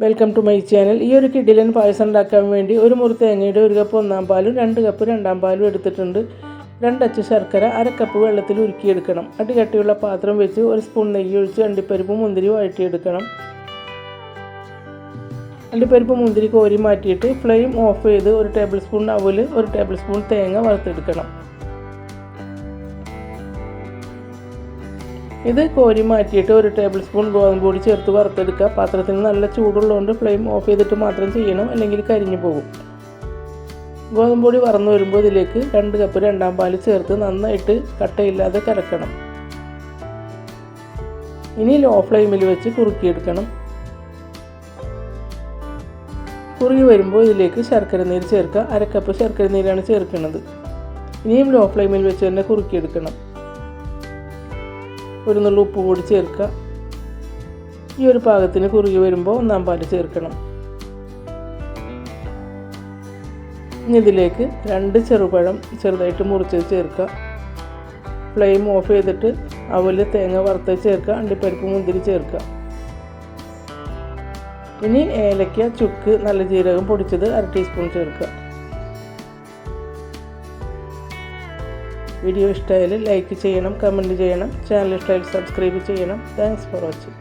Welcome to my channel. ഈ ഒരു കിടിലൻ പായസം ഉണ്ടാക്കാൻ വേണ്ടി ഒരു മുറി തേങ്ങയുടെ 1 കപ്പ് ഒന്നാം പാലും 2 കപ്പ് രണ്ടാം പാലും എടുത്തിട്ടുണ്ട്. 2 അച്ച് ശർക്കര 1/2 കപ്പ് വെള്ളത്തിൽ ഉരുക്കിയെടുക്കണം. അടികട്ടിയുള്ള പാത്രം വെച്ച് 1 സ്പൂൺ നെയ്യ് ഒഴിച്ച് അണ്ടിപ്പരിപ്പ് മുന്തിരി വഴറ്റിയെടുക്കണം. അണ്ടിപ്പരിപ്പ് മുന്തിരി കോരി മാറ്റിയിട്ട് ഫ്ലെയിം ഓഫ് ചെയ്ത് 1 ടേബിൾ സ്പൂൺ അവൽ 1 ടേബിൾ സ്പൂൺ തേങ്ങ വറുത്തെടുക്കണം. ഇത് കോരി മാറ്റിയിട്ട് 1 ടേബിൾ സ്പൂൺ ഗോതമ്പ് പൊടി ചേർത്ത് വറുത്തെടുക്കുക. പാത്രത്തിന് നല്ല ചൂടുള്ളതുകൊണ്ട് ഫ്ലെയിം ഓഫ് ചെയ്തിട്ട് മാത്രം ചെയ്യണം, അല്ലെങ്കിൽ കരിഞ്ഞു പോകും. ഗോതമ്പ് പൊടി വറന്നു വരുമ്പോൾ ഇതിലേക്ക് 2 കപ്പ് രണ്ടാം പാൽ ചേർത്ത് നന്നായിട്ട് കട്ടയില്ലാതെ കലക്കണം. ഇനി ലോ ഫ്ലെയിമിൽ വെച്ച് കുറുക്കിയെടുക്കണം. കുറുകി വരുമ്പോൾ ഇതിലേക്ക് ശർക്കര നീര് ചേർക്കുക. 1/2 കപ്പ് ശർക്കര നീരാണ് ചേർക്കുന്നത്. ഇനിയും ലോ ഫ്ലെയിമിൽ വെച്ച് തന്നെ കുറുക്കിയെടുക്കണം. ഒരു നുള്ളു ഉപ്പ് കൂടി ചേർക്കുക. ഈ ഒരു പാകത്തിന് കുറുകി വരുമ്പോൾ ഒന്നാം പാൽ ചേർക്കണം. ഇനി ഇതിലേക്ക് 2 ചെറുപഴം ചെറുതായിട്ട് മുറിച്ചത് ചേർക്കുക. ഫ്ലെയിം ഓഫ് ചെയ്തിട്ട് അവൽ തേങ്ങ വറുത്തത് ചേർക്കുക. അണ്ടിപ്പരിപ്പ് മുന്തിരി ചേർക്കുക. ഇനി ഏലക്ക, ചുക്ക്, നല്ല ജീരകം പൊടിച്ചത് 1/2 ടീസ്പൂൺ ചേർക്കുക. വീഡിയോ ഇഷ്ടമായാൽ ലൈക്ക് ചെയ്യണം, കമൻറ്റ് ചെയ്യണം. ചാനൽ ഇഷ്ടമായാൽ സബ്സ്ക്രൈബ് ചെയ്യണം. Thanks for watching.